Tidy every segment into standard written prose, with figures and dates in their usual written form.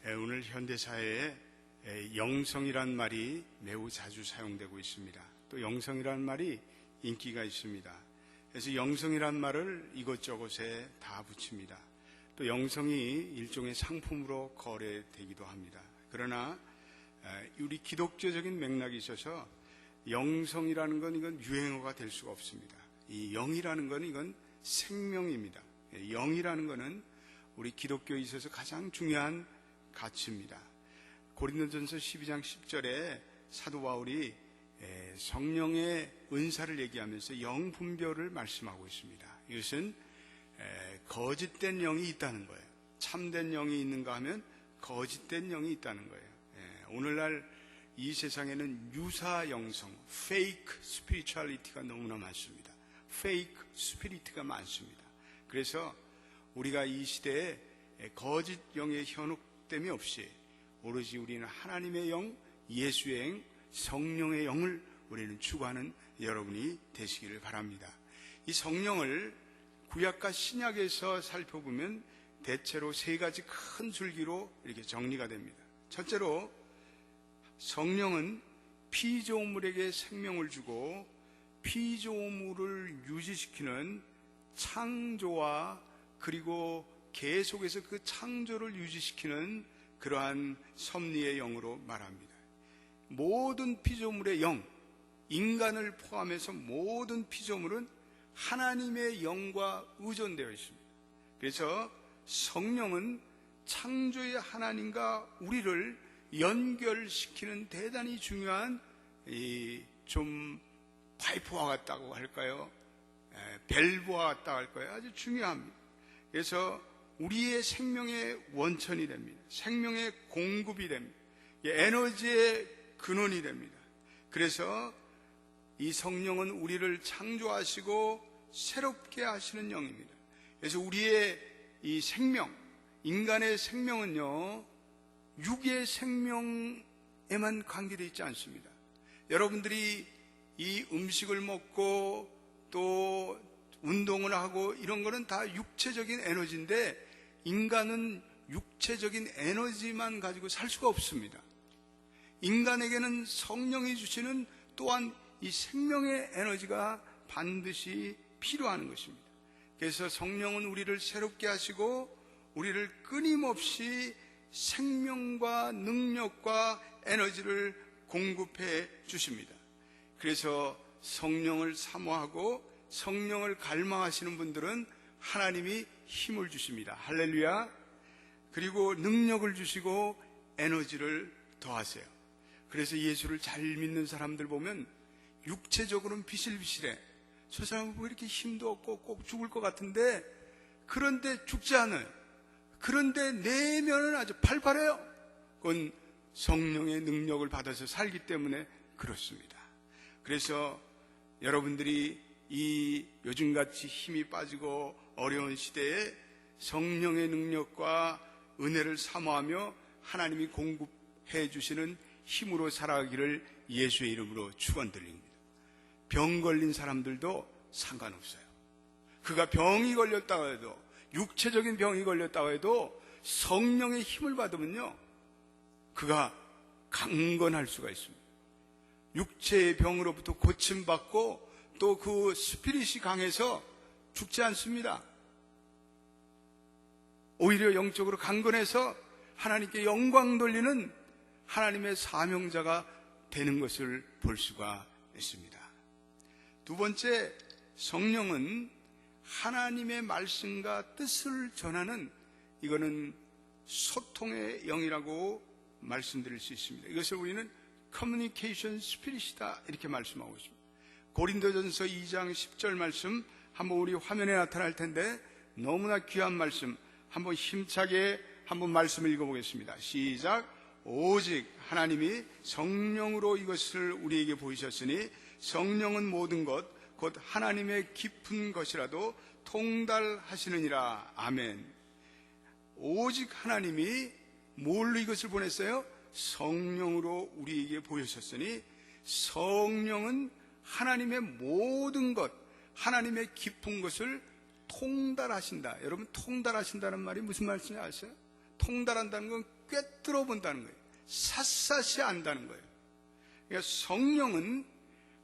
오늘 현대사회에 영성이란 말이 매우 자주 사용되고 있습니다. 또 영성이란 말이 인기가 있습니다. 그래서 영성이란 말을 이것저것에 다 붙입니다. 또 영성이 일종의 상품으로 거래되기도 합니다. 그러나 우리 기독교적인 맥락이 있어서 영성이라는 건 이건 유행어가 될 수가 없습니다. 이 영이라는 건 이건 생명입니다. 영이라는 거는 우리 기독교에 있어서 가장 중요한 가치입니다. 고린도전서 12장 10절에 사도 바울이 성령의 은사를 얘기하면서 영 분별을 말씀하고 있습니다. 이것은 거짓된 영이 있다는 거예요. 참된 영이 있는가 하면 거짓된 영이 있다는 거예요. 오늘날 이 세상에는 유사 영성, fake spirituality가 너무나 많습니다. fake spirit가 많습니다. 그래서 우리가 이 시대에 거짓 영의 현혹됨이 없이 오로지 우리는 하나님의 영, 예수의 영, 성령의 영을 우리는 추구하는 여러분이 되시기를 바랍니다. 이 성령을 구약과 신약에서 살펴보면 대체로 세 가지 큰 줄기로 이렇게 정리가 됩니다. 첫째로 성령은 피조물에게 생명을 주고 피조물을 유지시키는 창조와 그리고 계속해서 그 창조를 유지시키는 그러한 섭리의 영으로 말합니다. 모든 피조물의 영, 인간을 포함해서 모든 피조물은 하나님의 영과 의존되어 있습니다. 그래서 성령은 창조의 하나님과 우리를 연결시키는 대단히 중요한 좀 파이프와 같다고 할까요? 밸브와 같다고 할까요? 아주 중요합니다. 그래서 우리의 생명의 원천이 됩니다. 생명의 공급이 됩니다. 에너지의 근원이 됩니다. 그래서 이 성령은 우리를 창조하시고 새롭게 하시는 영입니다. 그래서 우리의 이 생명, 인간의 생명은요, 육의 생명에만 관계되어 있지 않습니다. 여러분들이 이 음식을 먹고 또 운동을 하고 이런 거는 다 육체적인 에너지인데 인간은 육체적인 에너지만 가지고 살 수가 없습니다. 인간에게는 성령이 주시는 또한 이 생명의 에너지가 반드시 필요한 것입니다. 그래서 성령은 우리를 새롭게 하시고 우리를 끊임없이 생명과 능력과 에너지를 공급해 주십니다. 그래서 성령을 사모하고 성령을 갈망하시는 분들은 하나님이 힘을 주십니다. 할렐루야. 그리고 능력을 주시고 에너지를 더하세요. 그래서 예수를 잘 믿는 사람들 보면 육체적으로는 비실비실해. 저 사람은 왜 이렇게 힘도 없고 꼭 죽을 것 같은데 그런데 죽지 않아요. 그런데 내면은 아주 팔팔해요. 그건 성령의 능력을 받아서 살기 때문에 그렇습니다. 그래서 여러분들이 이 요즘같이 힘이 빠지고 어려운 시대에 성령의 능력과 은혜를 사모하며 하나님이 공급해 주시는 힘으로 살아가기를 예수의 이름으로 축원드립니다. 병 걸린 사람들도 상관없어요. 그가 병이 걸렸다고 해도 육체적인 병이 걸렸다고 해도 성령의 힘을 받으면요 그가 강건할 수가 있습니다. 육체의 병으로부터 고침받고 또 그 스피릿이 강해서 죽지 않습니다. 오히려 영적으로 강건해서 하나님께 영광 돌리는 하나님의 사명자가 되는 것을 볼 수가 있습니다. 두 번째, 성령은 하나님의 말씀과 뜻을 전하는 이거는 소통의 영이라고 말씀드릴 수 있습니다. 이것을 우리는 커뮤니케이션 스피릿이다 이렇게 말씀하고 있습니다. 고린도전서 2장 10절 말씀 한번 우리 화면에 나타날 텐데 너무나 귀한 말씀 한번 힘차게 한번 말씀을 읽어보겠습니다. 시작. 오직 하나님이 성령으로 이것을 우리에게 보이셨으니 성령은 모든 것 곧 하나님의 깊은 것이라도 통달하시느니라. 아멘. 오직 하나님이 뭘로 이것을 보냈어요? 성령으로 우리에게 보여셨으니 성령은 하나님의 모든 것, 하나님의 깊은 것을 통달하신다. 여러분 통달하신다는 말이 무슨 말씀인지 아세요? 통달한다는 건 꿰뚫어 본다는 거예요. 샅샅이 안다는 거예요. 그러니까 성령은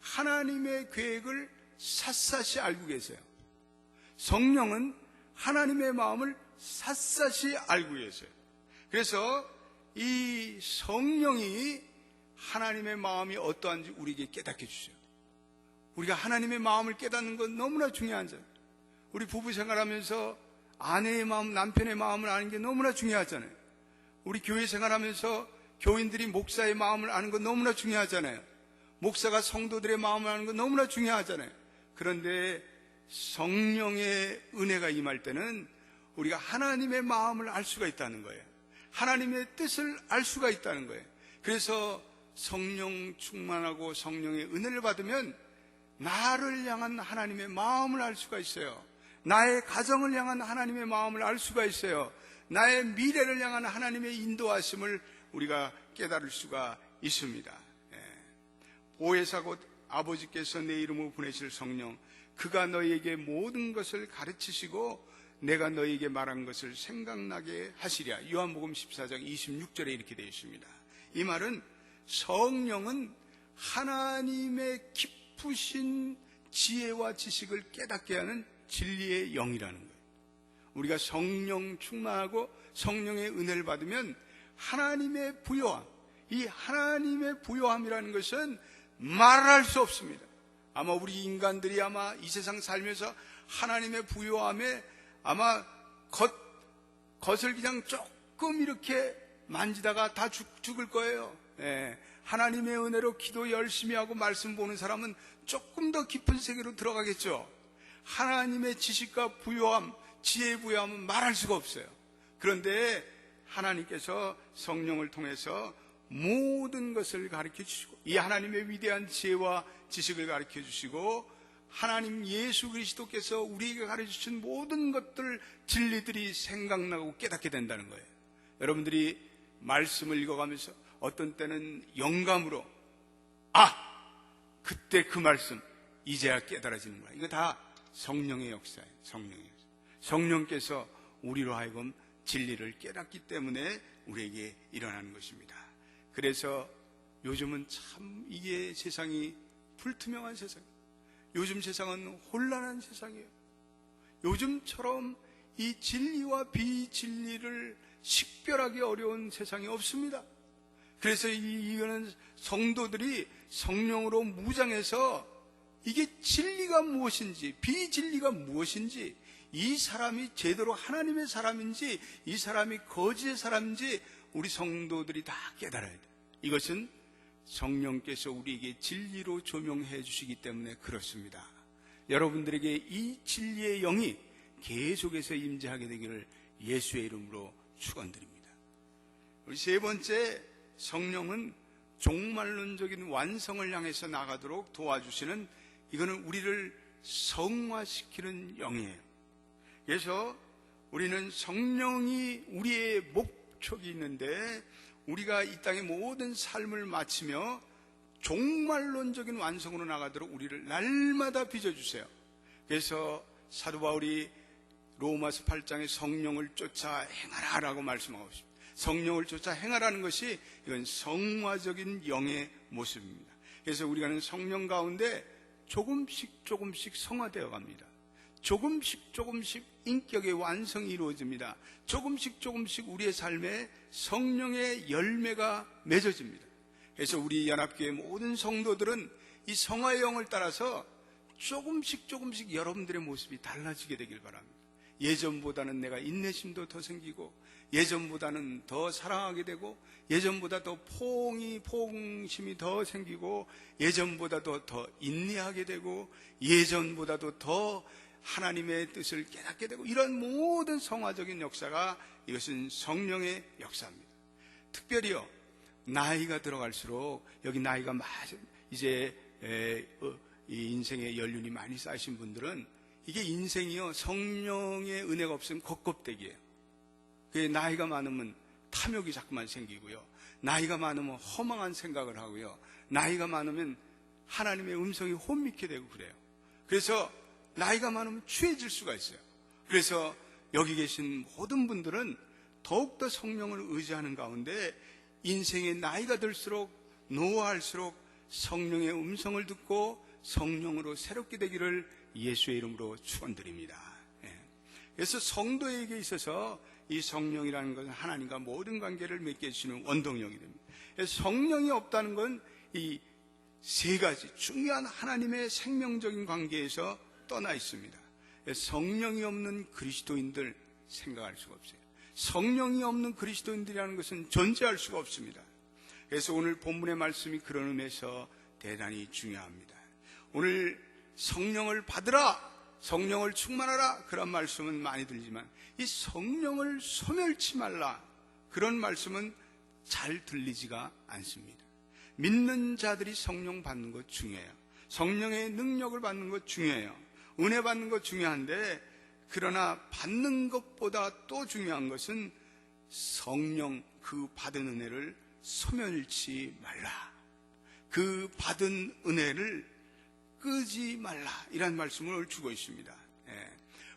하나님의 계획을 샅샅이 알고 계세요. 성령은 하나님의 마음을 샅샅이 알고 계세요. 그래서 이 성령이 하나님의 마음이 어떠한지 우리에게 깨닫게 해주세요. 우리가 하나님의 마음을 깨닫는 건 너무나 중요하잖아요. 우리 부부 생활하면서 아내의 마음, 남편의 마음을 아는 게 너무나 중요하잖아요. 우리 교회 생활하면서 교인들이 목사의 마음을 아는 건 너무나 중요하잖아요. 목사가 성도들의 마음을 아는 건 너무나 중요하잖아요. 그런데 성령의 은혜가 임할 때는 우리가 하나님의 마음을 알 수가 있다는 거예요. 하나님의 뜻을 알 수가 있다는 거예요. 그래서 성령 충만하고 성령의 은혜를 받으면 나를 향한 하나님의 마음을 알 수가 있어요. 나의 가정을 향한 하나님의 마음을 알 수가 있어요. 나의 미래를 향한 하나님의 인도하심을 우리가 깨달을 수가 있습니다. 보혜사 곧 아버지께서 내 이름으로 보내실 성령, 그가 너희에게 모든 것을 가르치시고 내가 너희에게 말한 것을 생각나게 하시랴. 요한복음 14장 26절에 이렇게 되어 있습니다. 이 말은 성령은 하나님의 깊으신 지혜와 지식을 깨닫게 하는 진리의 영이라는 거예요. 우리가 성령 충만하고 성령의 은혜를 받으면 하나님의 부요함, 이 하나님의 부요함이라는 것은 말할 수 없습니다. 아마 우리 인간들이 아마 이 세상 살면서 하나님의 부요함에 아마 겉을 그냥 조금 이렇게 만지다가 다 죽을 거예요. 하나님의 은혜로 기도 열심히 하고 말씀 보는 사람은 조금 더 깊은 세계로 들어가겠죠. 하나님의 지식과 부요함, 지혜의 부요함은 말할 수가 없어요. 그런데 하나님께서 성령을 통해서 모든 것을 가르쳐 주시고 이 하나님의 위대한 지혜와 지식을 가르쳐 주시고 하나님 예수 그리스도께서 우리에게 가르쳐 주신 모든 것들, 진리들이 생각나고 깨닫게 된다는 거예요. 여러분들이 말씀을 읽어가면서 어떤 때는 영감으로 그때 그 말씀 이제야 깨달아지는구나. 이거 다 성령의 역사예요. 성령의 역사. 성령께서 우리로 하여금 진리를 깨닫기 때문에 우리에게 일어나는 것입니다. 그래서 요즘은 참 이게 세상이 불투명한 세상, 요즘 세상은 혼란한 세상이에요. 요즘처럼 이 진리와 비진리를 식별하기 어려운 세상이 없습니다. 그래서 이거는 성도들이 성령으로 무장해서 이게 진리가 무엇인지 비진리가 무엇인지, 이 사람이 제대로 하나님의 사람인지 이 사람이 거짓의 사람인지 우리 성도들이 다 깨달아야 돼요. 이것은 성령께서 우리에게 진리로 조명해 주시기 때문에 그렇습니다. 여러분들에게 이 진리의 영이 계속해서 임재하게 되기를 예수의 이름으로 축원드립니다. 우리 세 번째, 성령은 종말론적인 완성을 향해서 나가도록 도와주시는, 이거는 우리를 성화시키는 영이에요. 그래서 우리는 성령이 우리의 목적이 있는데 우리가 이 땅의 모든 삶을 마치며 종말론적인 완성으로 나가도록 우리를 날마다 빚어주세요. 그래서 사도 바울이 로마서 8장에 성령을 쫓아 행하라라고 말씀하고 있습니다. 성령을 쫓아 행하라는 것이 이건 성화적인 영의 모습입니다. 그래서 우리가는 성령 가운데 조금씩 성화되어 갑니다. 조금씩 인격의 완성이 이루어집니다. 조금씩 우리의 삶에 성령의 열매가 맺어집니다. 그래서 우리 연합교회 모든 성도들은 이 성화의 영을 따라서 조금씩 여러분들의 모습이 달라지게 되길 바랍니다. 예전보다는 내가 인내심도 더 생기고, 예전보다는 더 사랑하게 되고, 예전보다 더 포옹심이 더 생기고, 예전보다도 더 인내하게 되고, 예전보다도 더 하나님의 뜻을 깨닫게 되고, 이런 모든 성화적인 역사가 이것은 성령의 역사입니다. 특별히요, 나이가 들어갈수록, 여기 나이가 이제 이 인생의 연륜이 많이 쌓이신 분들은 이게 인생이요, 성령의 은혜가 없으면 겉껍데기예요. 나이가 많으면 탐욕이 자꾸만 생기고요, 나이가 많으면 허망한 생각을 하고요, 나이가 많으면 하나님의 음성이 혼미케 되고 그래요. 그래서 나이가 많으면 취해질 수가 있어요. 그래서 여기 계신 모든 분들은 더욱더 성령을 의지하는 가운데 인생의 나이가 들수록 노화할수록 성령의 음성을 듣고 성령으로 새롭게 되기를 예수의 이름으로 축원드립니다. 그래서 성도에게 있어서 이 성령이라는 것은 하나님과 모든 관계를 맺게 해주시는 원동력이 됩니다. 성령이 없다는 건 이 세 가지 중요한 하나님의 생명적인 관계에서 떠나 있습니다. 성령이 없는 그리스도인들 생각할 수가 없어요. 성령이 없는 그리스도인들이라는 것은 존재할 수가 없습니다. 그래서 오늘 본문의 말씀이 그런 의미에서 대단히 중요합니다. 오늘 성령을 받으라, 성령을 충만하라, 그런 말씀은 많이 들리지만 이 성령을 소멸치 말라, 그런 말씀은 잘 들리지가 않습니다. 믿는 자들이 성령 받는 것 중요해요. 성령의 능력을 받는 것 중요해요. 은혜 받는 것 중요한데, 그러나 받는 것보다 또 중요한 것은 성령 그 받은 은혜를 소멸치 말라, 그 받은 은혜를 끄지 말라, 이란 말씀을 주고 있습니다.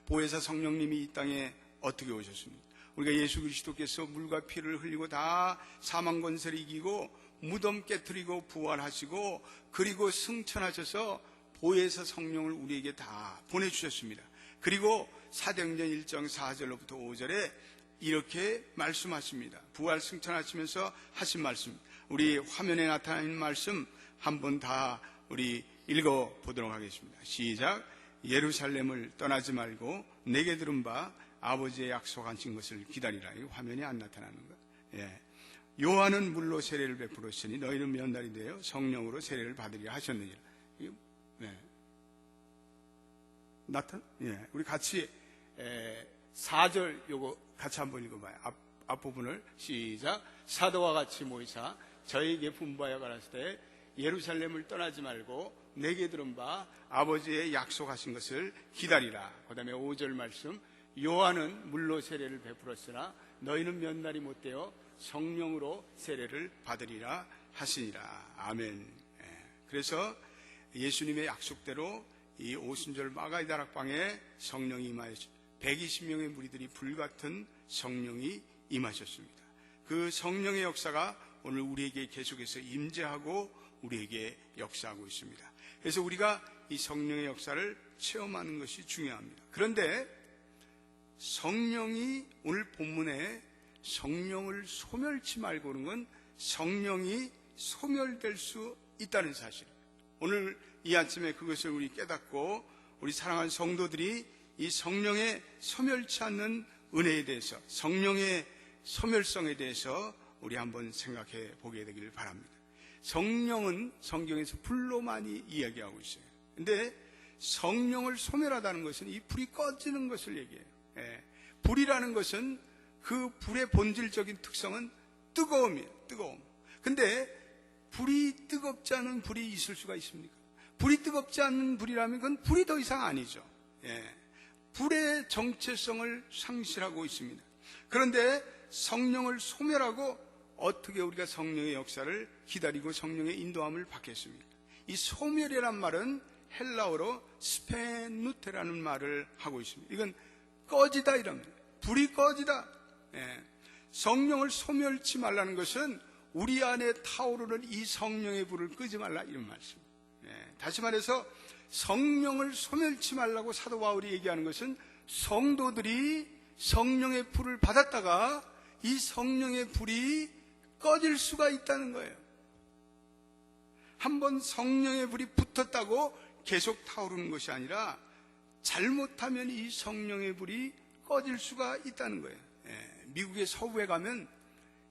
보혜사 성령님이 이 땅에 어떻게 오셨습니까? 우리가 예수 그리스도께서 물과 피를 흘리고 다 사망 권세를 이기고 무덤 깨트리고 부활하시고 그리고 승천하셔서 보혜사 성령을 우리에게 다 보내주셨습니다. 그리고 사도행전 1장 4절로부터 5절에 이렇게 말씀하십니다. 부활 승천하시면서 하신 말씀, 우리 화면에 나타나는 말씀 한번 다 우리 읽어보도록 하겠습니다. 시작. 예루살렘을 떠나지 말고 내게 들은 바 아버지의 약속하신 것을 기다리라. 이 화면에 안 나타나는 거. 요한은 물로 세례를 베풀었으니 너희는 면날이 되어 성령으로 세례를 받으리라 하셨느니라. 우리 같이 4절 요거 같이 한번 읽어봐요. 앞부분을 시작. 사도와 같이 모이사 저에게 분부하여 가라사대 때 예루살렘을 떠나지 말고 내게 들은 바 아버지의 약속하신 것을 기다리라. 그 다음에 5절 말씀. 요한은 물로 세례를 베풀었으나 너희는 몇 날이 못되어 성령으로 세례를 받으리라 하시니라. 아멘. 그래서 예수님의 약속대로 이 오순절 마가의 다락방에 성령이 임하였습니다. 120명의 무리들이 불같은 성령이 임하셨습니다. 그 성령의 역사가 오늘 우리에게 계속해서 임재하고 우리에게 역사하고 있습니다. 그래서 우리가 이 성령의 역사를 체험하는 것이 중요합니다. 그런데 성령이 오늘 본문에 성령을 소멸치 말고 그런 건 성령이 소멸될 수 있다는 사실. 오늘 이 아침에 그것을 우리 깨닫고 우리 사랑하는 성도들이 이 성령의 소멸치 않는 은혜에 대해서, 성령의 소멸성에 대해서 우리 한번 생각해 보게 되기를 바랍니다. 성령은 성경에서 불로 많이 이야기하고 있어요. 근데 성령을 소멸하다는 것은 이 불이 꺼지는 것을 얘기해요. 불이라는 것은 그 불의 본질적인 특성은 뜨거움이에요. 뜨거움. 근데 불이 뜨겁지 않은 불이 있을 수가 있습니까? 불이 뜨겁지 않은 불이라면 그건 불이 더 이상 아니죠. 불의 정체성을 상실하고 있습니다. 그런데 성령을 소멸하고 어떻게 우리가 성령의 역사를 기다리고 성령의 인도함을 받겠습니까? 이 소멸이란 말은 헬라어로 스페누테라는 말을 하고 있습니다. 이건 꺼지다 이랍니다. 불이 꺼지다. 성령을 소멸치 말라는 것은 우리 안에 타오르는 이 성령의 불을 끄지 말라, 이런 말씀. 다시 말해서 성령을 소멸치 말라고 사도 바울이 얘기하는 것은 성도들이 성령의 불을 받았다가 이 성령의 불이 꺼질 수가 있다는 거예요. 한번 성령의 불이 붙었다고 계속 타오르는 것이 아니라 잘못하면 이 성령의 불이 꺼질 수가 있다는 거예요. 미국의 서부에 가면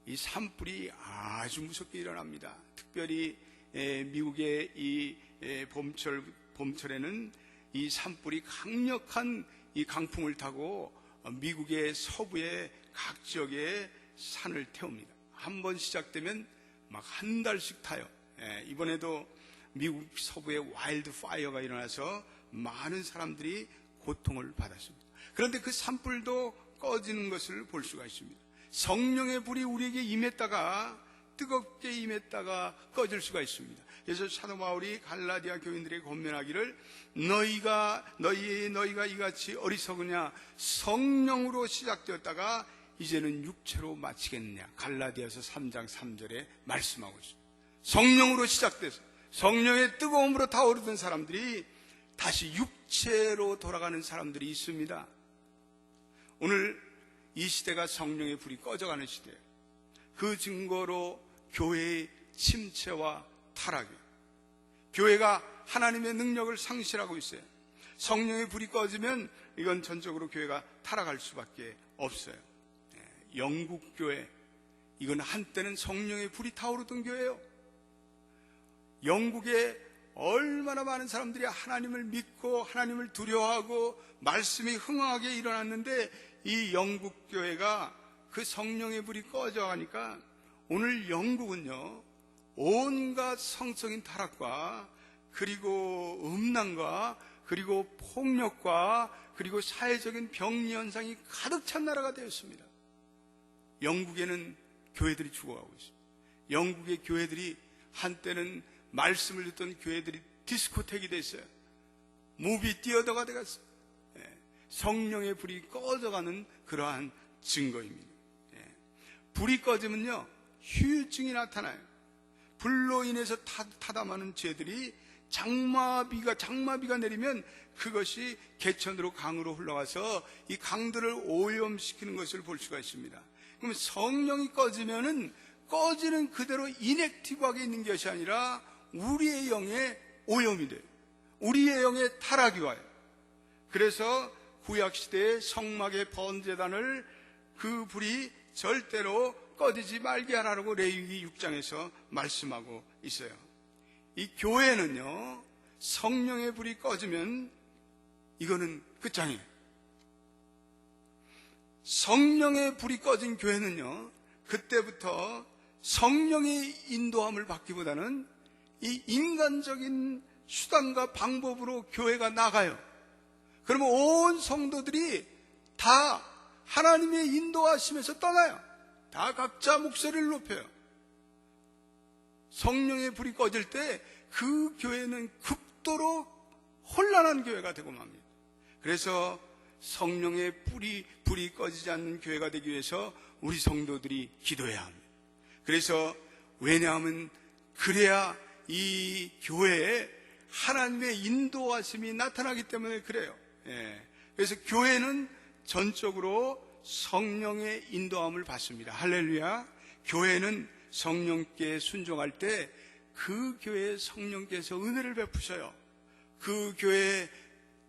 이 산불이 아주 무섭게 일어납니다. 특별히 미국의 이 봄철에는 이 산불이 강력한 이 강풍을 타고 미국의 서부의 각 지역에 산을 태웁니다. 한번 시작되면 막 한 달씩 타요. 이번에도 미국 서부에 와일드 파이어가 일어나서 많은 사람들이 고통을 받았습니다. 그런데 그 산불도 꺼지는 것을 볼 수가 있습니다. 성령의 불이 우리에게 임했다가 뜨겁게 임했다가 꺼질 수가 있습니다. 그래서 사도 바울이 갈라디아 교인들에게 권면하기를 너희가 이같이 어리석으냐, 성령으로 시작되었다가 이제는 육체로 마치겠느냐. 갈라디아서 3장 3절에 말씀하고 있습니다. 성령으로 시작돼서 성령의 뜨거움으로 타오르던 사람들이 다시 육체로 돌아가는 사람들이 있습니다. 오늘 이 시대가 성령의 불이 꺼져가는 시대예요. 그 증거로 교회의 침체와 타락이에요. 교회가 하나님의 능력을 상실하고 있어요. 성령의 불이 꺼지면 이건 전적으로 교회가 타락할 수밖에 없어요. 영국 교회, 이건 한때는 성령의 불이 타오르던 교회예요. 영국에 얼마나 많은 사람들이 하나님을 믿고 하나님을 두려워하고 말씀이 흥황하게 일어났는데, 이 영국 교회가 그 성령의 불이 꺼져가니까 오늘 영국은요, 온갖 성적인 타락과 그리고 음란과 그리고 폭력과 그리고 사회적인 병리 현상이 가득 찬 나라가 되었습니다. 영국에는 교회들이 죽어가고 있습니다. 영국의 교회들이 한때는 말씀을 듣던 교회들이 디스코텍이 됐어요. 무비 띠어더가 되었어요. 성령의 불이 꺼져가는 그러한 증거입니다. 불이 꺼지면요, 후유증이 나타나요. 불로 인해서 타담하는 죄들이 장마비가 내리면 그것이 개천으로 강으로 흘러가서 이 강들을 오염시키는 것을 볼 수가 있습니다. 그러면 성령이 꺼지면은 꺼지는 그대로 이넥티브하게 있는 것이 아니라 우리의 영에 오염이 돼요. 우리의 영에 타락이 와요. 그래서 구약시대의 성막의 번제단을 그 불이 절대로 꺼지지 말게 하라고 레위기 6장에서 말씀하고 있어요. 이 교회는요, 성령의 불이 꺼지면 이거는 끝장이에요. 성령의 불이 꺼진 교회는요, 그때부터 성령의 인도함을 받기보다는 이 인간적인 수단과 방법으로 교회가 나가요. 그러면 온 성도들이 다 하나님의 인도하심에서 떠나요. 다 각자 목소리를 높여요. 성령의 불이 꺼질 때 그 교회는 극도로 혼란한 교회가 되고 맙니다. 그래서 성령의 불이 꺼지지 않는 교회가 되기 위해서 우리 성도들이 기도해야 합니다. 그래서 왜냐하면 그래야 이 교회에 하나님의 인도하심이 나타나기 때문에 그래요. 그래서 교회는 전적으로 성령의 인도함을 받습니다. 할렐루야. 교회는 성령께 순종할 때 그 교회에 성령께서 은혜를 베푸셔요. 그 교회에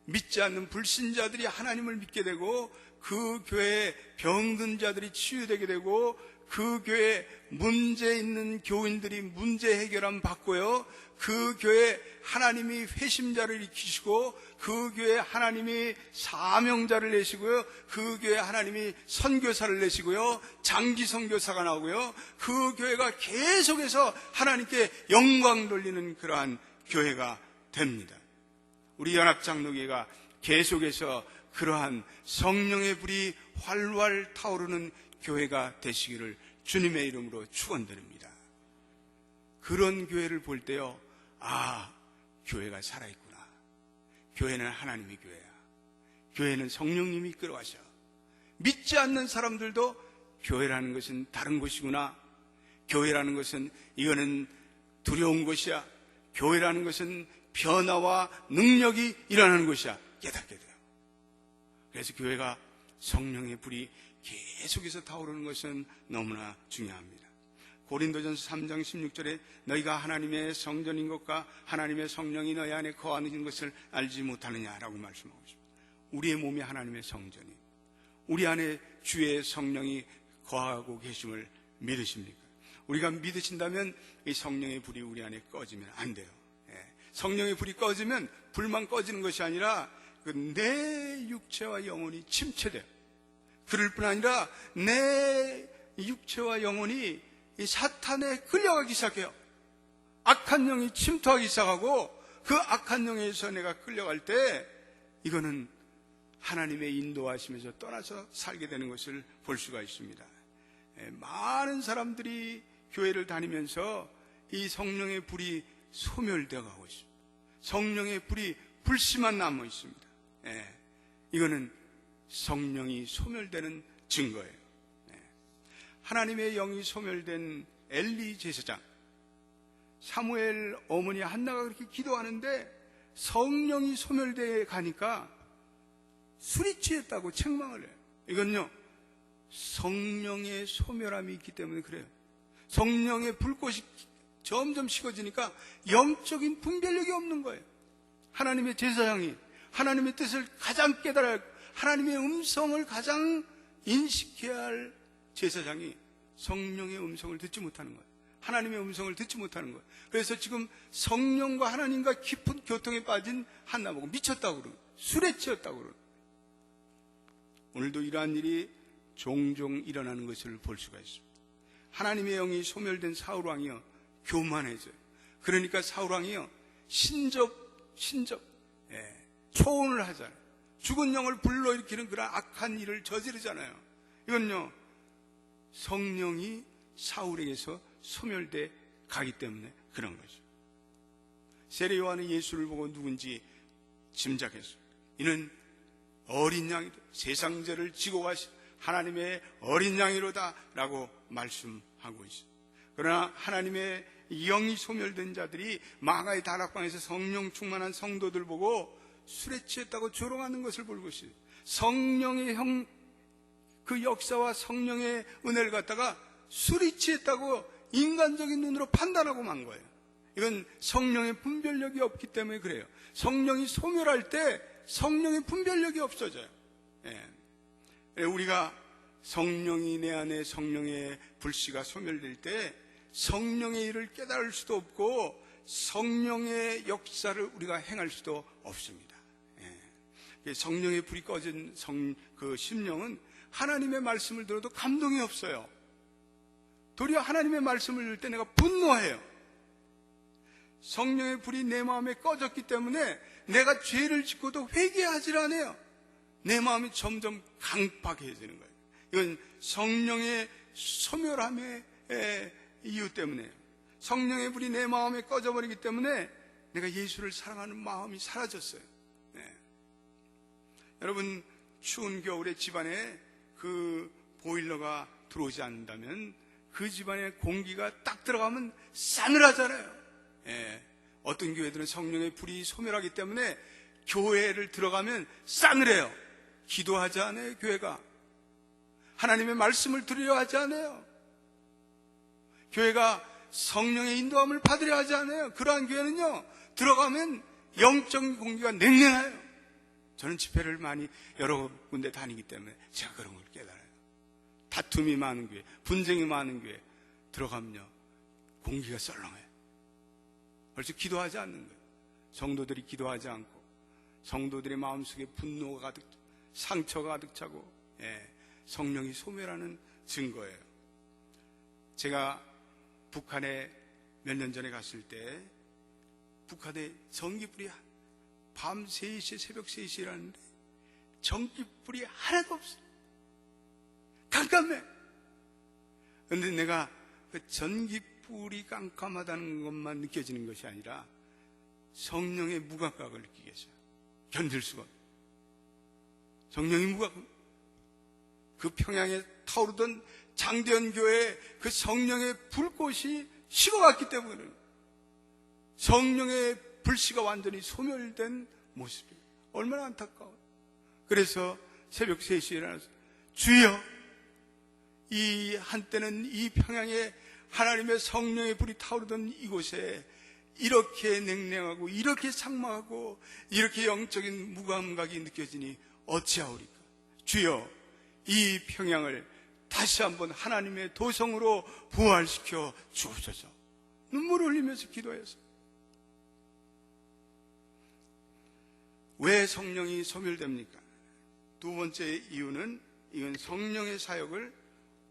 믿지 않는 불신자들이 하나님을 믿게 되고, 그 교회에 병든 자들이 치유되게 되고, 그 교회에 문제 있는 교인들이 문제 해결함 받고요, 그 교회에 하나님이 회심자를 일으키시고, 그 교회에 하나님이 사명자를 내시고요, 그 교회에 하나님이 선교사를 내시고요, 장기 선교사가 나오고요, 그 교회가 계속해서 하나님께 영광 돌리는 그러한 교회가 됩니다. 우리 연합장로교회가 계속해서 그러한 성령의 불이 활활 타오르는 교회가 되시기를 주님의 이름으로 축원드립니다. 그런 교회를 볼 때요, 교회가 살아있구나. 교회는 하나님의 교회야. 교회는 성령님이 이끌어가셔. 믿지 않는 사람들도 교회라는 것은 다른 곳이구나. 교회라는 것은 이거는 두려운 것이야. 교회라는 것은 변화와 능력이 일어나는 것이야. 깨닫게 돼요. 그래서 교회가 성령의 불이 계속해서 타오르는 것은 너무나 중요합니다. 고린도전서 3장 16절에 너희가 하나님의 성전인 것과 하나님의 성령이 너희 안에 거하는 것을 알지 못하느냐라고 말씀하고 있습니다. 우리의 몸이 하나님의 성전이에요. 우리 안에 주의 성령이 거하고 계심을 믿으십니까? 우리가 믿으신다면 이 성령의 불이 우리 안에 꺼지면 안 돼요. 성령의 불이 꺼지면 불만 꺼지는 것이 아니라 내 육체와 영혼이 침체돼요. 그럴 뿐 아니라 내 육체와 영혼이 이 사탄에 끌려가기 시작해요. 악한 영이 침투하기 시작하고, 그 악한 영에서 내가 끌려갈 때 이거는 하나님의 인도하심에서 떠나서 살게 되는 것을 볼 수가 있습니다. 많은 사람들이 교회를 다니면서 이 성령의 불이 소멸되어 가고 있습니다. 성령의 불이 불씨만 남아 있습니다. 이거는 성령이 소멸되는 증거예요. 하나님의 영이 소멸된 엘리 제사장, 사무엘 어머니 한나가 그렇게 기도하는데 성령이 소멸되어 가니까 술이 취했다고 책망을 해요. 이건요, 성령의 소멸함이 있기 때문에 그래요. 성령의 불꽃이 점점 식어지니까 영적인 분별력이 없는 거예요. 하나님의 제사장이 하나님의 뜻을 가장 깨달아야, 하나님의 음성을 가장 인식해야 할 제사장이 성령의 음성을 듣지 못하는 거예요. 하나님의 음성을 듣지 못하는 거예요. 그래서 지금 성령과 하나님과 깊은 교통에 빠진 한나보고 미쳤다고 그러고 술에 취했다고 그러고, 오늘도 이러한 일이 종종 일어나는 것을 볼 수가 있습니다. 하나님의 영이 소멸된 사울왕이요, 교만해져요. 그러니까 사울왕이요, 초혼을 하잖아요. 죽은 영을 불러일으키는 그런 악한 일을 저지르잖아요. 이건요, 성령이 사울에게서 소멸돼 가기 때문에 그런 거죠. 세례 요한은 예수를 보고 누군지 짐작했어요. 이는 어린 양이다, 세상 죄를 지고 가신 하나님의 어린 양이로다 라고 말씀하고 있어요. 그러나 하나님의 영이 소멸된 자들이 마가의 다락방에서 성령 충만한 성도들 보고 술에 취했다고 조롱하는 것을 볼 것이에요. 성령의 그 역사와 성령의 은혜를 갖다가 술이 취했다고 인간적인 눈으로 판단하고 만 거예요. 이건 성령의 분별력이 없기 때문에 그래요. 성령이 소멸할 때 성령의 분별력이 없어져요. 우리가 성령이 내 안에, 성령의 불씨가 소멸될 때 성령의 일을 깨달을 수도 없고 성령의 역사를 우리가 행할 수도 없습니다. 성령의 불이 꺼진 그 심령은 하나님의 말씀을 들어도 감동이 없어요. 도리어 하나님의 말씀을 들을 때 내가 분노해요. 성령의 불이 내 마음에 꺼졌기 때문에 내가 죄를 짓고도 회개하질 않아요. 내 마음이 점점 강팍해지는 거예요. 이건 성령의 소멸함의 이유 때문에요. 성령의 불이 내 마음에 꺼져버리기 때문에 내가 예수를 사랑하는 마음이 사라졌어요. 여러분, 추운 겨울에 집안에 그 보일러가 들어오지 않는다면 그 집안에 공기가 딱 들어가면 싸늘하잖아요. 어떤 교회들은 성령의 불이 소멸하기 때문에 교회를 들어가면 싸늘해요. 기도하지 않아요. 교회가 하나님의 말씀을 들으려 하지 않아요. 교회가 성령의 인도함을 받으려 하지 않아요. 그러한 교회는요, 들어가면 영적 공기가 냉랭해요. 저는 집회를 많이 여러 군데 다니기 때문에 제가 그런 걸 깨달아요. 다툼이 많은 교회, 분쟁이 많은 교회 들어가면요, 공기가 썰렁해요. 벌써 기도하지 않는 거예요. 성도들이 기도하지 않고 성도들의 마음속에 분노가 가득, 상처가 가득 차고, 성령이 소멸하는 증거예요. 제가 북한에 몇 년 전에 갔을 때 북한에 전기불이 밤 3시, 새벽 3시라는데 전기불이 하나도 없어요. 깜깜해. 그런데 내가 그 전기불이 깜깜하다는 것만 느껴지는 것이 아니라 성령의 무감각을 느끼게 했어요. 견딜 수가 없어요. 성령의 무감각. 그 평양에 타오르던 장대현교회 그 성령의 불꽃이 식어갔기 때문에 성령의 불씨가 완전히 소멸된 모습이에요. 얼마나 안타까워요. 그래서 새벽 3시에 일어나서 주여, 이 한때는 이 평양에 하나님의 성령의 불이 타오르던 이곳에 이렇게 냉랭하고 이렇게 삭막하고 이렇게 영적인 무감각이 느껴지니 어찌하오리까. 주여, 이 평양을 다시 한번 하나님의 도성으로 부활시켜 주옵소서. 눈물을 흘리면서 기도했어요. 왜 성령이 소멸됩니까? 두 번째 이유는 이건 성령의 사역을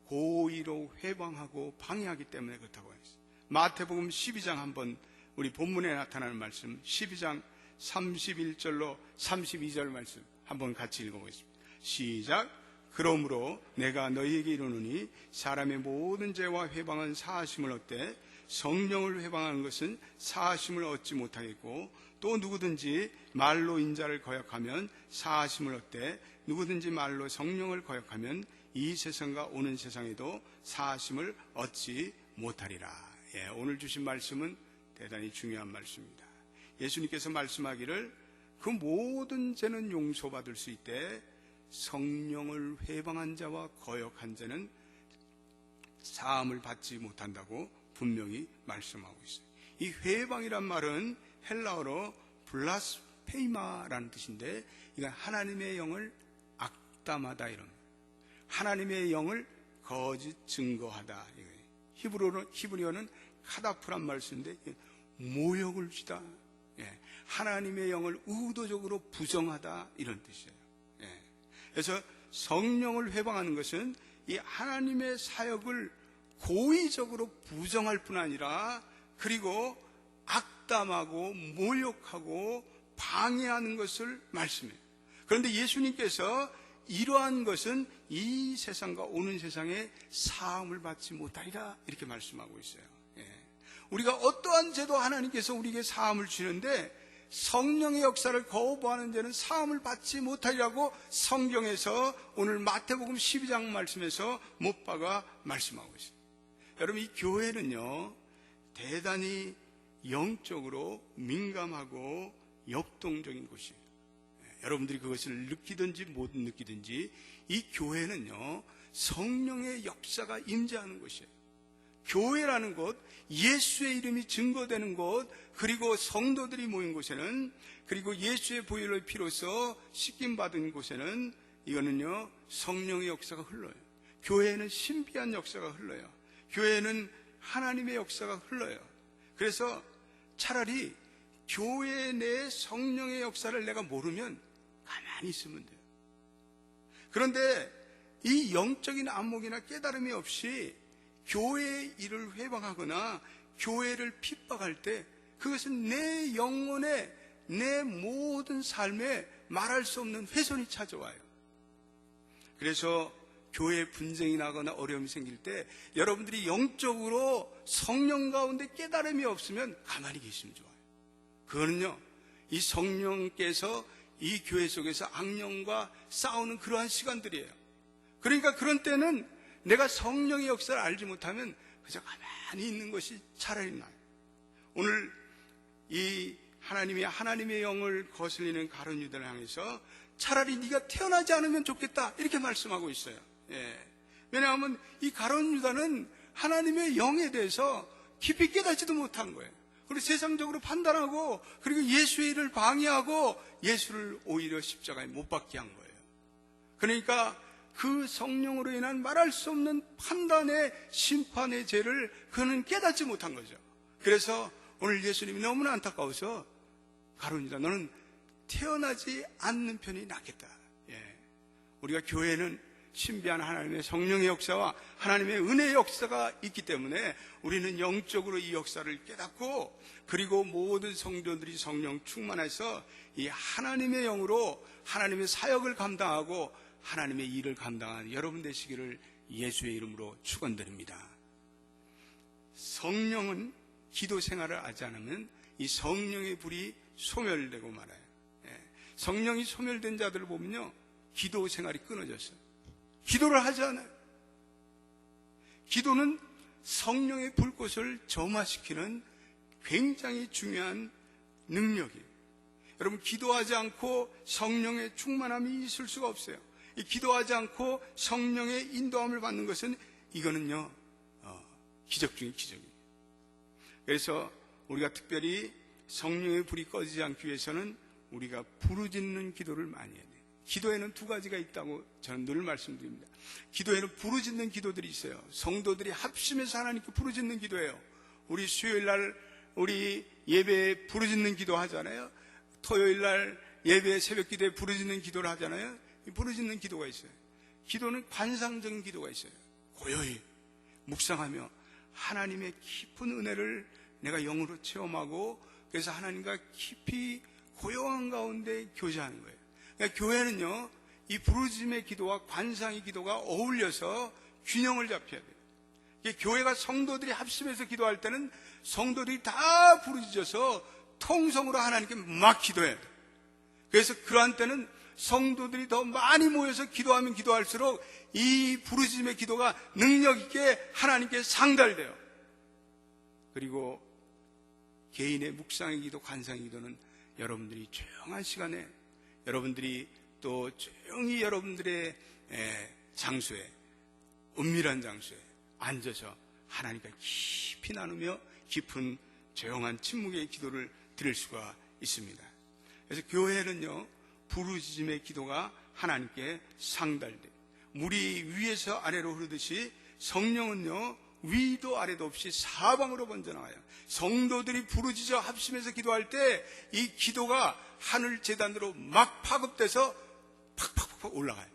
고의로 회방하고 방해하기 때문에 그렇다고 했어요. 마태복음 12장 한번 우리 본문에 나타나는 말씀 12장 31절로 32절 말씀 한번 같이 읽어보겠습니다. 시작. 그러므로 내가 너희에게 이르노니 사람의 모든 죄와 회방은 사하심을 얻되 성령을 회방하는 것은 사하심을 얻지 못하겠고 또 누구든지 말로 인자를 거역하면 사하심을 얻되 누구든지 말로 성령을 거역하면 이 세상과 오는 세상에도 사하심을 얻지 못하리라. 오늘 주신 말씀은 대단히 중요한 말씀입니다. 예수님께서 말씀하기를 그 모든 죄는 용서받을 수 있되 성령을 회방한 자와 거역한 자는 사함을 받지 못한다고 분명히 말씀하고 있어요. 이 회방이란 말은 헬라어로 블라스페이마라는 뜻인데, 이건 하나님의 영을 악담하다, 이런 하나님의 영을 거짓 증거하다. 히브리어는 카다프란 말 쓰는데 모욕을 주다, 하나님의 영을 의도적으로 부정하다, 이런 뜻이에요. 그래서 성령을 회방하는 것은 이 하나님의 사역을 고의적으로 부정할 뿐 아니라 그리고 악담하고 모욕하고 방해하는 것을 말씀해요. 그런데 예수님께서 이러한 것은 이 세상과 오는 세상에 사함을 받지 못하리라, 이렇게 말씀하고 있어요. 우리가 어떠한 죄도 하나님께서 우리에게 사함을 주는데 성령의 역사를 거부하는 자는 사함을 받지 못하리라고 성경에서 오늘 마태복음 12장 말씀에서 못 박아 말씀하고 있어요. 여러분, 이 교회는요 대단히 영적으로 민감하고 역동적인 곳이에요. 여러분들이 그것을 느끼든지 못 느끼든지 이 교회는요 성령의 역사가 임재하는 곳이에요. 교회라는 곳, 예수의 이름이 증거되는 곳, 그리고 성도들이 모인 곳에는, 그리고 예수의 보혈의 피로서 씻김 받은 곳에는 이거는요 성령의 역사가 흘러요. 교회에는 신비한 역사가 흘러요. 교회에는 하나님의 역사가 흘러요. 그래서 차라리 교회 내 성령의 역사를 내가 모르면 가만히 있으면 돼요. 그런데 이 영적인 안목이나 깨달음이 없이 교회의 일을 회방하거나 교회를 핍박할 때 그것은 내 영혼에, 내 모든 삶에 말할 수 없는 훼손이 찾아와요. 그래서 교회에 분쟁이 나거나 어려움이 생길 때 여러분들이 영적으로 성령 가운데 깨달음이 없으면 가만히 계시면 좋아요. 그거는요 이 성령께서 이 교회 속에서 악령과 싸우는 그러한 시간들이에요. 그러니까 그런 때는 내가 성령의 역사를 알지 못하면 그저 가만히 있는 것이 차라리 나아요. 오늘 이 하나님의 영을 거슬리는 가룟 유다를 향해서 차라리 네가 태어나지 않으면 좋겠다, 이렇게 말씀하고 있어요. 왜냐하면 이 가룟 유다는 하나님의 영에 대해서 깊이 깨닫지도 못한 거예요. 그리고 세상적으로 판단하고 그리고 예수의 일을 방해하고 예수를 오히려 십자가에 못 박게 한 거예요. 그러니까 그 성령으로 인한 말할 수 없는 판단의 심판의 죄를 그는 깨닫지 못한 거죠. 그래서 오늘 예수님이 너무나 안타까워서 가룟 유다, 너는 태어나지 않는 편이 낫겠다. 우리가 교회는 신비한 하나님의 성령의 역사와 하나님의 은혜의 역사가 있기 때문에 우리는 영적으로 이 역사를 깨닫고 그리고 모든 성도들이 성령 충만해서 이 하나님의 영으로 하나님의 사역을 감당하고 하나님의 일을 감당하는 여러분 되시기를 예수의 이름으로 축원드립니다. 성령은 기도 생활을 하지 않으면 이 성령의 불이 소멸되고 말아요. 성령이 소멸된 자들을 보면요 기도 생활이 끊어졌어요. 기도를 하지 않아요. 기도는 성령의 불꽃을 점화시키는 굉장히 중요한 능력이에요. 여러분, 기도하지 않고 성령의 충만함이 있을 수가 없어요. 이 기도하지 않고 성령의 인도함을 받는 것은 이거는요 기적 중의 기적이에요. 그래서 우리가 특별히 성령의 불이 꺼지지 않기 위해서는 우리가 부르짖는 기도를 많이 해야 돼요. 기도에는 두 가지가 있다고 저는 늘 말씀드립니다. 기도에는 부르짖는 기도들이 있어요. 성도들이 합심해서 하나님께 부르짖는 기도예요. 우리 수요일날 우리 예배에 부르짖는 기도 하잖아요. 토요일날 예배 새벽 기도에 부르짖는 기도를 하잖아요. 이 부르짖는 기도가 있어요. 기도는 관상적인 기도가 있어요. 고요히 묵상하며 하나님의 깊은 은혜를 내가 영으로 체험하고 그래서 하나님과 깊이 고요한 가운데 교제하는 거예요. 그러니까 교회는요 이 부르짖음의 기도와 관상의 기도가 어울려서 균형을 잡혀야 돼요. 교회가 성도들이 합심해서 기도할 때는 성도들이 다 부르짖어서 통성으로 하나님께 막 기도해야 돼요. 그래서 그러한 때는 성도들이 더 많이 모여서 기도하면 기도할수록 이 부르짖음의 기도가 능력 있게 하나님께 상달돼요. 그리고 개인의 묵상의 기도, 관상의 기도는 여러분들이 조용한 시간에, 여러분들이 또 조용히 여러분들의 장소에, 은밀한 장소에 앉아서 하나님과 깊이 나누며 깊은 조용한 침묵의 기도를 드릴 수가 있습니다. 그래서 교회는요, 부르짖음의 기도가 하나님께 상달돼, 물이 위에서 아래로 흐르듯이 성령은요, 위도 아래도 없이 사방으로 번져나와요. 성도들이 부르짖어 합심해서 기도할 때 이 기도가 하늘 제단으로 막 파급돼서 팍팍팍 올라가요.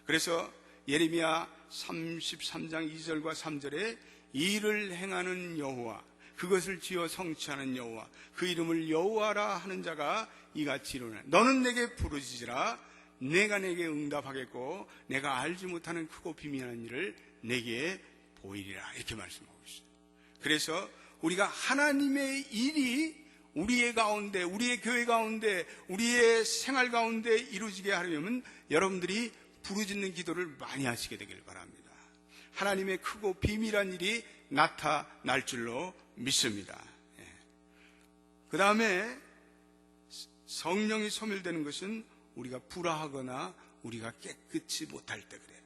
그래서 예레미야 33장 2절과 3절에 일을 행하는 여호와, 그것을 지어 성취하는 여호와, 그 이름을 여호와라 하는 자가 이같이 이르노라. 너는 내게 부르짖으라. 내가 내게 응답하겠고 내가 알지 못하는 크고 비밀한 일을 내게 보이리라. 이렇게 말씀하고 있어요. 그래서 우리가 하나님의 일이 우리의 가운데, 우리의 교회 가운데, 우리의 생활 가운데 이루어지게 하려면 여러분들이 부르짖는 기도를 많이 하시게 되길 바랍니다. 하나님의 크고 비밀한 일이 나타날 줄로 믿습니다. 그 다음에 성령이 소멸되는 것은 우리가 불화하거나 우리가 깨끗이 못할 때 그래요.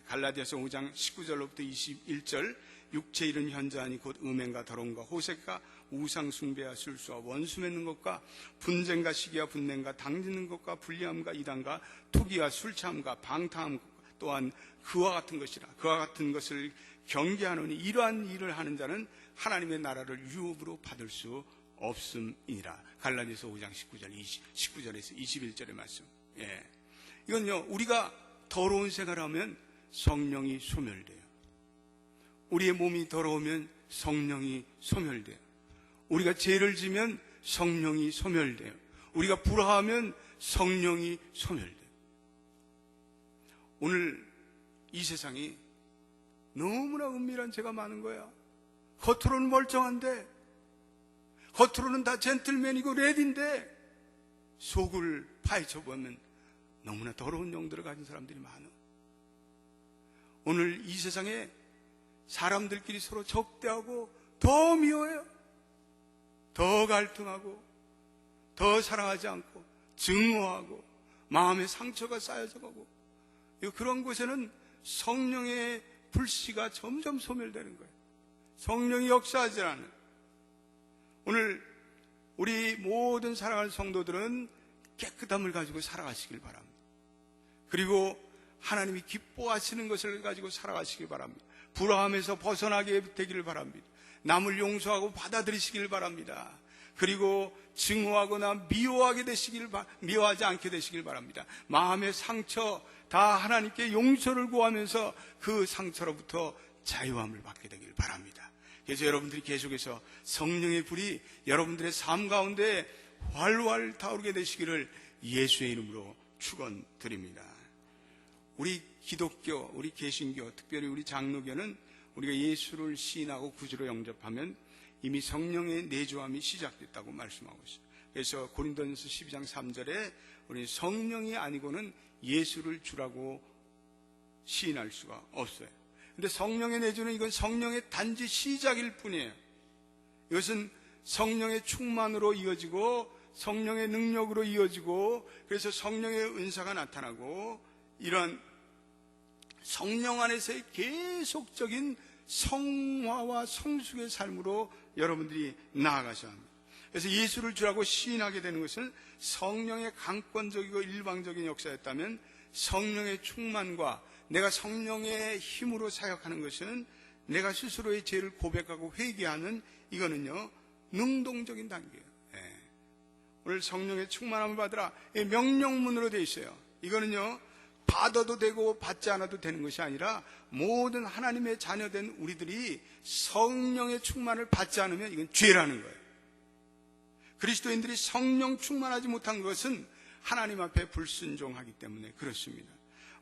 갈라디아서 5장 19절로부터 21절, 육체 일은 현저하니 곧 음행과 더러움과 호색과 우상 숭배와 술수와 원수 맺는 것과 분쟁과 시기와 분냉과 당짓는 것과 불리함과 이단과 투기와 술취함과 방탕함, 또한 그와 같은 것이라. 그와 같은 것을 경계하노니 이러한 일을 하는 자는 하나님의 나라를 유업으로 받을 수 없음이니라. 갈라디아서 5장 19절에서 21절의 말씀. 이건요, 우리가 더러운 생활을 하면 성령이 소멸돼요. 우리의 몸이 더러우면 성령이 소멸돼요. 우리가 죄를 지면 성령이 소멸돼요. 우리가 불화하면 성령이 소멸돼요. 오늘 이 세상이 너무나 은밀한 죄가 많은 거야. 겉으로는 멀쩡한데, 겉으로는 다 젠틀맨이고 레디인데 속을 파헤쳐보면 너무나 더러운 영들을 가진 사람들이 많아. 오늘 이 세상에 사람들끼리 서로 적대하고 더 미워해요. 더 갈등하고 더 사랑하지 않고 증오하고 마음의 상처가 쌓여져 가고, 그런 곳에는 성령의 불씨가 점점 소멸되는 거예요. 성령이 역사하지 않는. 오늘 우리 모든 사랑하는 성도들은 깨끗함을 가지고 살아가시길 바랍니다. 그리고 하나님이 기뻐하시는 것을 가지고 살아가시길 바랍니다. 불화함에서 벗어나게 되기를 바랍니다. 남을 용서하고 받아들이시길 바랍니다. 그리고 증오하거나 미워하지 않게 되시길 바랍니다. 마음의 상처 다 하나님께 용서를 구하면서 그 상처로부터 자유함을 받게 되길 바랍니다. 그래서 여러분들이 계속해서 성령의 불이 여러분들의 삶 가운데 활활 타오르게 되시기를 예수의 이름으로 축원드립니다. 우리 기독교, 우리 개신교, 특별히 우리 장로교는 우리가 예수를 시인하고 구주로 영접하면 이미 성령의 내주함이 시작됐다고 말씀하고 있어요. 그래서 고린도전서 12장 3절에 우리는 성령이 아니고는 예수를 주라고 시인할 수가 없어요. 근데 성령의 내주는 이건 성령의 단지 시작일 뿐이에요. 이것은 성령의 충만으로 이어지고 성령의 능력으로 이어지고, 그래서 성령의 은사가 나타나고, 이런 성령 안에서의 계속적인 성화와 성숙의 삶으로 여러분들이 나아가셔야 합니다. 그래서 예수를 주라고 시인하게 되는 것은 성령의 강권적이고 일방적인 역사였다면, 성령의 충만과 내가 성령의 힘으로 사역하는 것은 내가 스스로의 죄를 고백하고 회개하는, 이거는요 능동적인 단계예요. 오늘 성령의 충만함을 받으라, 명령문으로 되어 있어요. 이거는요 받아도 되고 받지 않아도 되는 것이 아니라 모든 하나님의 자녀된 우리들이 성령의 충만을 받지 않으면 이건 죄라는 거예요. 그리스도인들이 성령 충만하지 못한 것은 하나님 앞에 불순종하기 때문에 그렇습니다.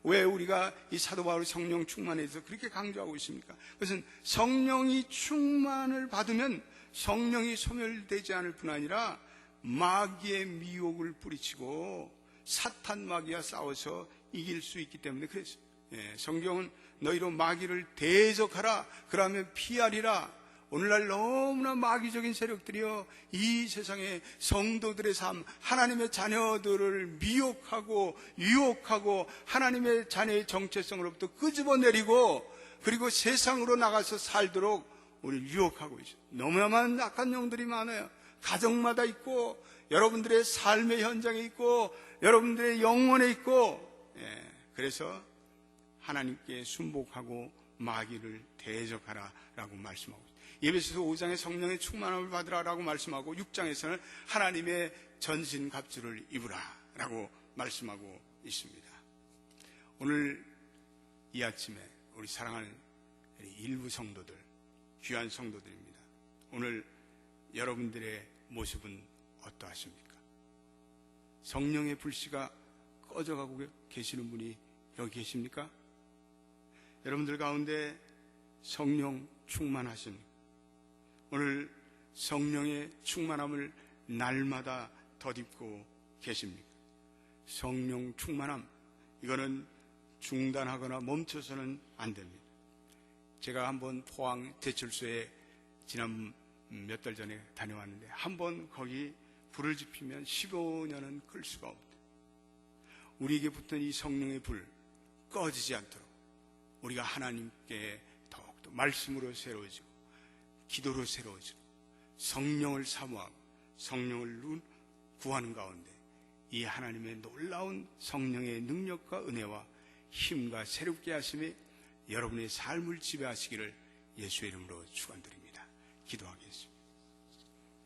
왜 우리가 이 사도 바울이 성령 충만에 대해서 그렇게 강조하고 있습니까? 그것은 성령이 충만을 받으면 성령이 소멸되지 않을 뿐 아니라 마귀의 미혹을 뿌리치고 사탄 마귀와 싸워서 이길 수 있기 때문에 그랬어요. 성경은 너희로 마귀를 대적하라, 그러면 피하리라. 오늘날 너무나 마귀적인 세력들이요, 이 세상의 성도들의 삶, 하나님의 자녀들을 미혹하고 유혹하고 하나님의 자녀의 정체성으로부터 끄집어내리고, 그리고 세상으로 나가서 살도록 우리를 유혹하고 있어요. 너무나만 악한 영들이 많아요. 가정마다 있고, 여러분들의 삶의 현장에 있고, 여러분들의 영혼에 있고, 그래서 하나님께 순복하고 마귀를 대적하라라고 말씀하고 있습니다. 에베소서 5장에 성령의 충만함을 받으라라고 말씀하고, 6장에서는 하나님의 전신갑주를 입으라라고 말씀하고 있습니다. 오늘 이 아침에 우리 사랑하는 일부 성도들, 귀한 성도들입니다. 오늘 여러분들의 모습은 어떠하십니까? 성령의 불씨가 꺼져가고 계시는 분이 여기 계십니까? 여러분들 가운데 성령 충만하십니까? 오늘 성령의 충만함을 날마다 덧입고 계십니까? 성령 충만함, 이거는 중단하거나 멈춰서는 안 됩니다. 제가 한번 포항 대출소에 지난 몇 달 전에 다녀왔는데, 한번 거기 불을 지피면 15년은 끌 수가 없다. 우리에게 붙은 이 성령의 불 꺼지지 않도록 우리가 하나님께 더욱더 말씀으로 새로워지고, 기도로 새로워지고, 성령을 사모하고 성령을 구하는 가운데 이 하나님의 놀라운 성령의 능력과 은혜와 힘과 새롭게 하심이 여러분의 삶을 지배하시기를 예수의 이름으로 축원드립니다. 기도하겠습니다.